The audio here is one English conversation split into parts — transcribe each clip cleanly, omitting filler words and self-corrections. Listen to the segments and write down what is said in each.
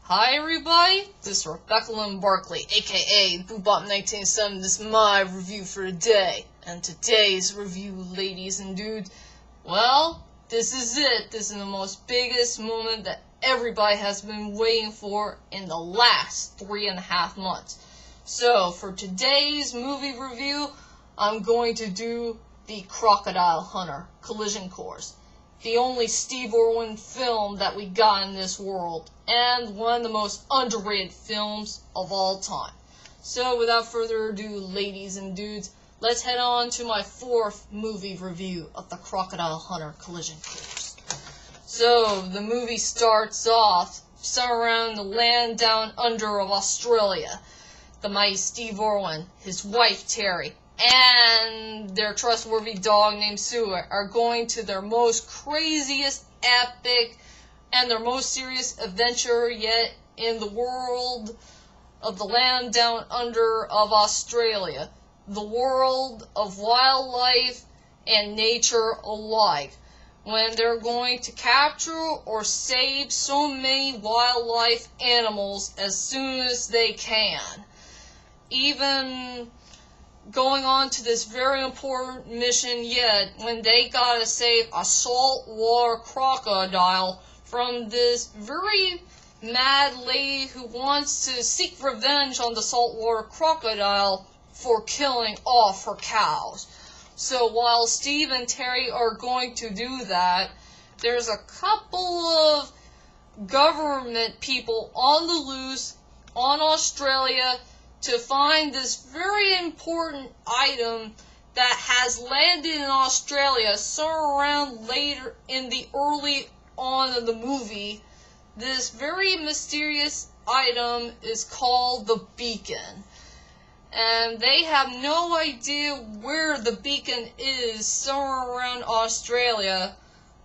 Hi everybody, this is Rebecca Lynn Barkley, aka Boobop1987. This is my review for today. And today's review, ladies and dudes, well, this is it. This is the most biggest moment that everybody has been waiting for in the last 3.5 months. So, for today's movie review, I'm going to do the Crocodile Hunter Collision Course. The only Steve Irwin film that we got in this world, and one of the most underrated films of all time. So without further ado, ladies and dudes, let's head on to my 4th movie review of the Crocodile Hunter Collision Course. So the movie starts off somewhere around the land down under of Australia. The mighty Steve Irwin, his wife Terry, and their trustworthy dog named Sue are going to their most craziest, epic, and their most serious adventure yet in the world of the land down under of Australia. The world of wildlife and nature alike. When they're going to capture or save so many wildlife animals as soon as they can. Even going on to this very important mission yet, when they gotta save a saltwater crocodile from this very mad lady who wants to seek revenge on the saltwater crocodile for killing off her cows. So while Steve and Terry are going to do that, there's a couple of government people on the loose on Australia to find this very important item that has landed in Australia somewhere around later in the early on of the movie. This very mysterious item is called the beacon. And they have no idea where the beacon is somewhere around Australia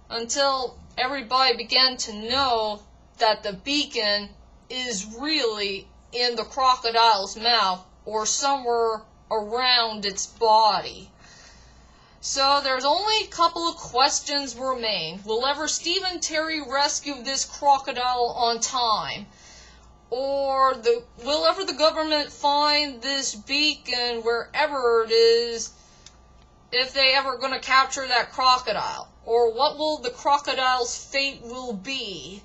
until everybody began to know that the beacon is really in the crocodile's mouth or somewhere around its body. So there's only a couple of questions remain. Will ever Steve and Terry rescue this crocodile on time? Or will ever the government find this beacon wherever it is if they ever going to capture that crocodile? Or what will the crocodile's fate will be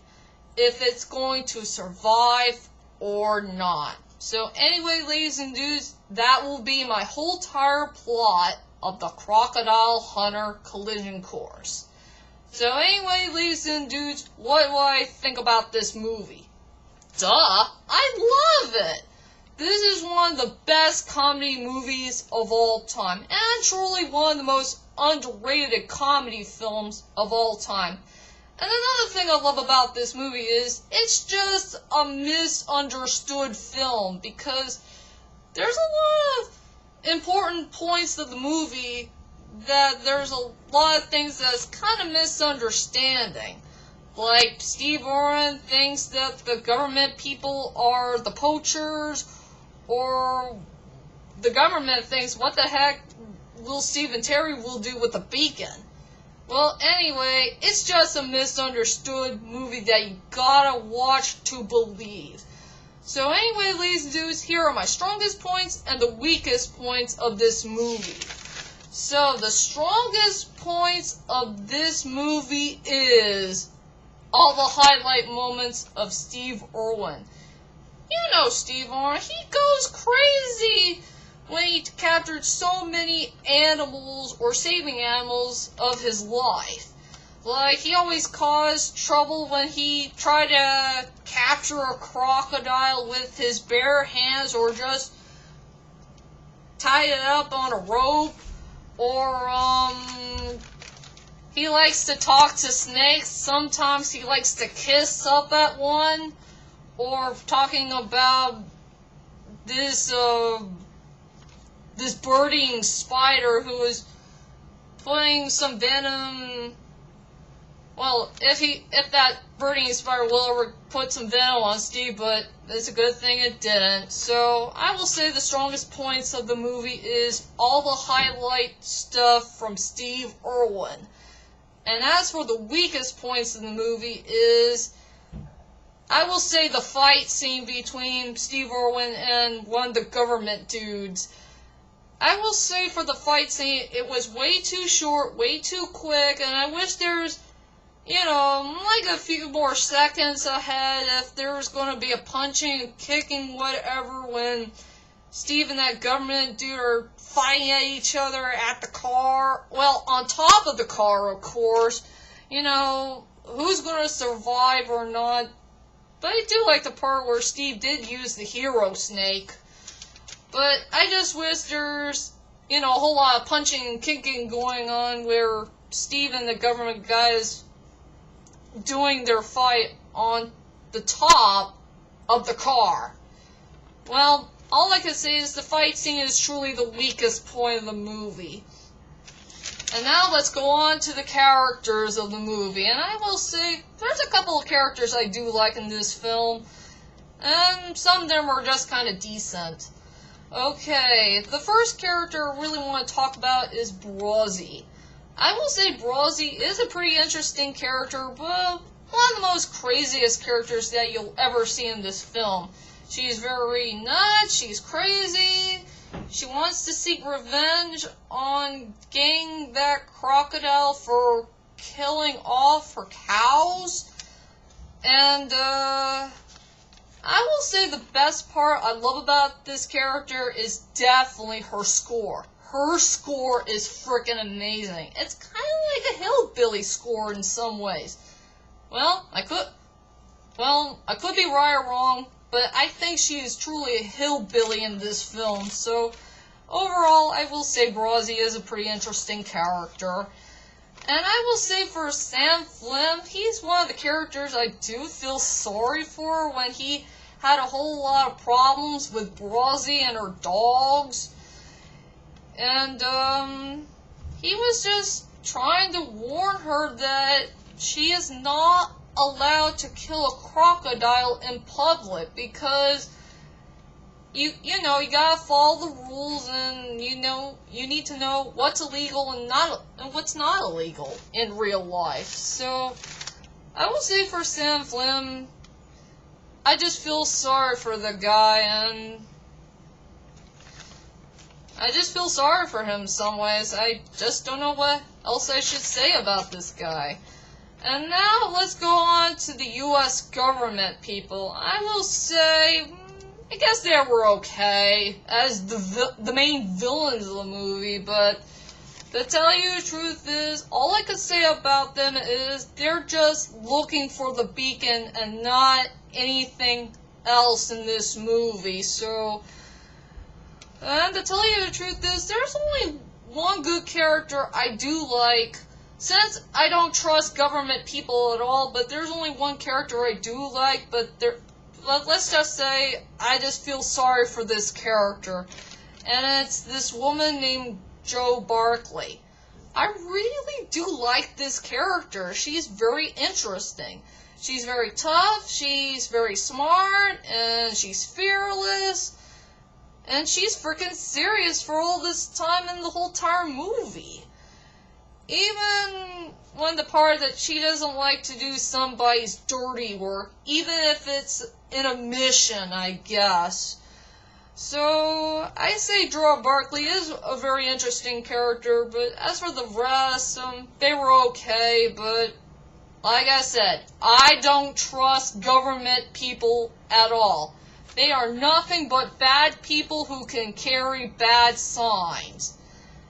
if it's going to survive or not? So anyway, ladies and dudes, that will be my whole entire plot of the Crocodile Hunter Collision Course. So anyway, ladies and dudes, what do I think about this movie? Duh, I love it! This is one of the best comedy movies of all time, and truly one of the most underrated comedy films of all time. And another thing I love about this movie is it's just a misunderstood film, because there's a lot of important points of the movie that there's a lot of things that's kind of misunderstanding. Like Steve Irwin thinks that the government people are the poachers, or the government thinks what the heck will Steve and Terry will do with the beacon. Well, anyway, it's just a misunderstood movie that you gotta watch to believe. So anyway, ladies and dudes, here are my strongest points and the weakest points of this movie. So, the strongest points of this movie is all the highlight moments of Steve Irwin. You know Steve Irwin, he goes crazy when he captured so many animals or saving animals of his life. Like, he always caused trouble when he tried to capture a crocodile with his bare hands, or just tied it up on a rope, or he likes to talk to snakes. Sometimes he likes to kiss up at one, or talking about this birding spider who is putting some venom. Well, if that birding spider will ever put some venom on Steve, but it's a good thing it didn't. So I will say the strongest points of the movie is all the highlight stuff from Steve Irwin. And as for the weakest points in the movie is I will say the fight scene between Steve Irwin and one of the government dudes. I will say for the fight scene, it was way too short, way too quick, and I wish there's, like a few more seconds ahead if there's going to be a punching, kicking, whatever, when Steve and that government dude are fighting at each other at the car. Well, on top of the car, of course. Who's going to survive or not. But I do like the part where Steve did use the hero snake. But I just wish there's, a whole lot of punching and kicking going on where Steve and the government guys doing their fight on the top of the car. Well, all I can say is the fight scene is truly the weakest point of the movie. And now let's go on to the characters of the movie. And I will say, there's a couple of characters I do like in this film. And some of them are just kind of decent. Okay, the first character I really want to talk about is Brawzy. I will say Brawzy is a pretty interesting character, but one of the most craziest characters that you'll ever see in this film. She's very nuts, she's crazy, she wants to seek revenge on getting that crocodile for killing off her cows. And, I will say the best part I love about this character is definitely her score. Her score is freaking amazing. It's kind of like a hillbilly score in some ways. Well, I could be right or wrong, but I think she is truly a hillbilly in this film. So, overall, I will say Brawzy is a pretty interesting character. And I will say for Sam Flynn, he's one of the characters I do feel sorry for when he had a whole lot of problems with Brawzy and her dogs. And, he was just trying to warn her that she is not allowed to kill a crocodile in public because you gotta follow the rules, and you need to know what's illegal and what's not illegal in real life. So I will say for Sam Flynn, I just feel sorry for the guy, and I just feel sorry for him in some ways. I just don't know what else I should say about this guy. And now let's go on to the U.S. government people. I will say, I guess they were okay as the main villains of the movie, but to tell you the truth is, all I can say about them is they're just looking for the beacon and not anything else in this movie. So, and to tell you the truth is, there's only one good character I do like. Since I don't trust government people at all, but there's only one character I do like, but let's just say I just feel sorry for this character. And it's this woman named Jo Barkley. I really do like this character. She's very interesting. She's very tough, she's very smart, and she's fearless. And she's freaking serious for all this time in the whole entire movie. Even when the part that she doesn't like to do somebody's dirty work, even if it's in a mission, I guess. So, I say Jo Barkley is a very interesting character, but as for the rest, they were okay, but like I said, I don't trust government people at all. They are nothing but bad people who can carry bad signs.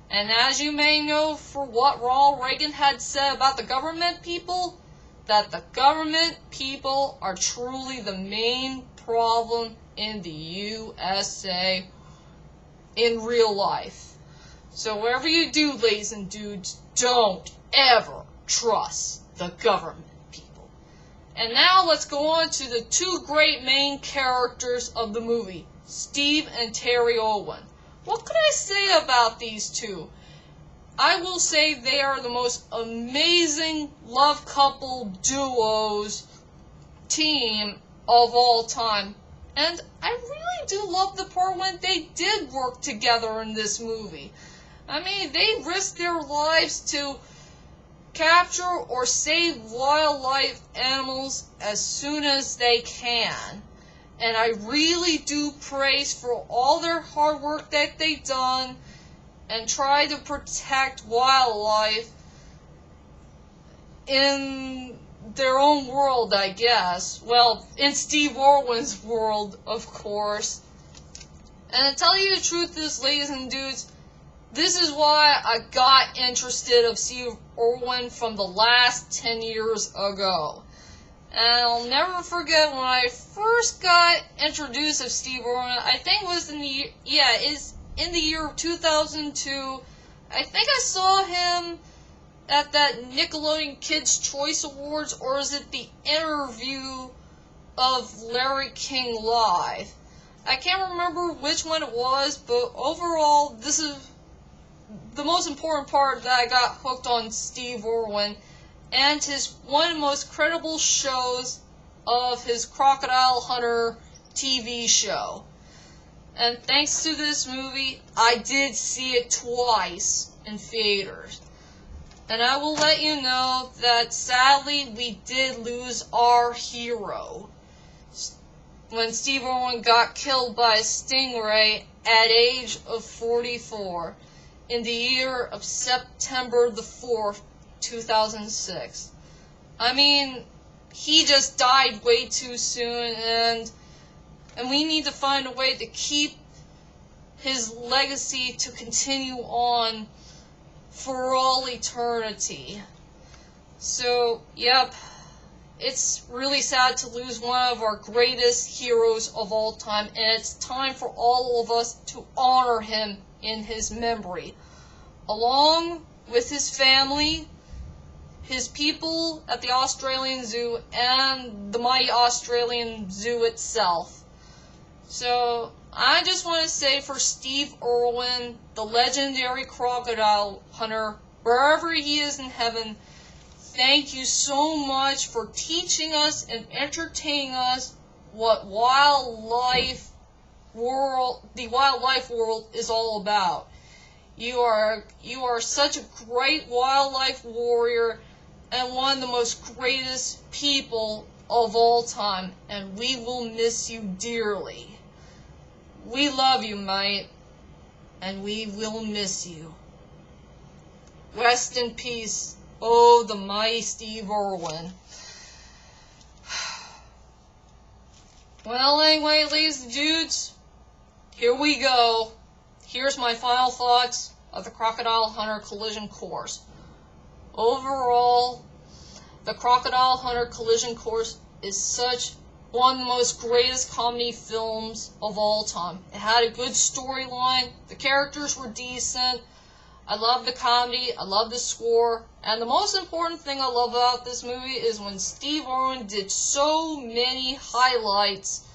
And as you may know for what Ronald Reagan had said about the government people, that the government people are truly the main problem in the USA in real life. So whatever you do, ladies and dudes, don't ever trust the government people. And now let's go on to the two great main characters of the movie, Steve and Terry Owen. What could I say about these two? I will say they are the most amazing love couple duos team of all time. And I really do love the part when they did work together in this movie. I mean, they risked their lives to capture or save wildlife animals as soon as they can. And I really do praise for all their hard work that they've done and try to protect wildlife in their own world, I guess. Well, in Steve Irwin's world, of course. And to tell you the truth, ladies and dudes, this is why I got interested of Steve Irwin from the last 10 years ago. And I'll never forget when I first got introduced of Steve Irwin. I think it was in the year of 2002. I think I saw him at that Nickelodeon Kids' Choice Awards, or is it the interview of Larry King Live? I can't remember which one it was, but overall, this is the most important part that I got hooked on Steve Irwin and his one of the most credible shows of his Crocodile Hunter TV show. And thanks to this movie, I did see it twice in theaters. And I will let you know that sadly we did lose our hero when Steve Irwin got killed by a stingray at age of 44 in the year of September the 4th, 2006. I mean, he just died way too soon, and we need to find a way to keep his legacy to continue on for all eternity. So, yep, it's really sad to lose one of our greatest heroes of all time, and it's time for all of us to honor him in his memory, along with his family, his people at the Australian Zoo, and the mighty Australian Zoo itself. So, I just want to say for Steve Irwin, the legendary crocodile hunter, wherever he is in heaven, thank you so much for teaching us and entertaining us what the wildlife world is all about. You are such a great wildlife warrior and one of the most greatest people of all time, and we will miss you dearly. We love you, mate, and we will miss you. Rest in peace, oh, the mighty Steve Irwin. Well, anyway, ladies and dudes, here we go. Here's my final thoughts of the Crocodile Hunter Collision Course. Overall, the Crocodile Hunter Collision Course is one of the most greatest comedy films of all time. It had a good storyline, the characters were decent, I love the comedy, I love the score, and the most important thing I love about this movie is when Steve Irwin did so many highlights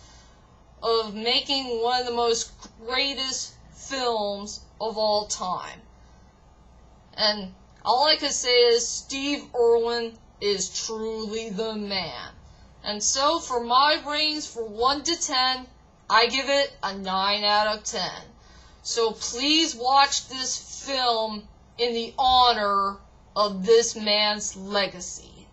of making one of the most greatest films of all time. And all I can say is Steve Irwin is truly the man. And so for my ratings for 1 to 10, I give it a 9 out of 10. So please watch this film in the honor of this man's legacy.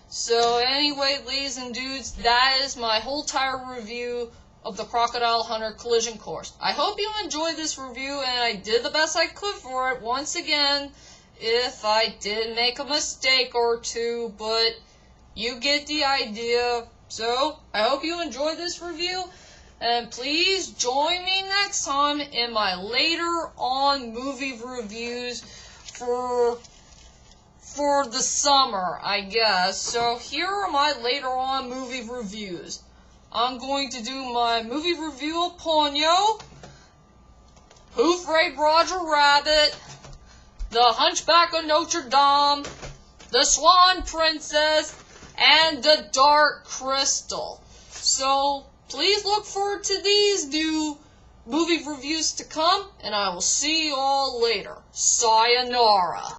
So anyway, ladies and dudes, that is my whole entire review of the Crocodile Hunter Collision Course. I hope you enjoyed this review, and I did the best I could for it. Once again, if I did make a mistake or two, but you get the idea. So, I hope you enjoyed this review, and please join me next time in my later on movie reviews for the summer, I guess. So, here are my later on movie reviews. I'm going to do my movie review of Ponyo, Who Framed Roger Rabbit, The Hunchback of Notre Dame, The Swan Princess, and The Dark Crystal. So, please look forward to these new movie reviews to come, and I will see you all later. Sayonara.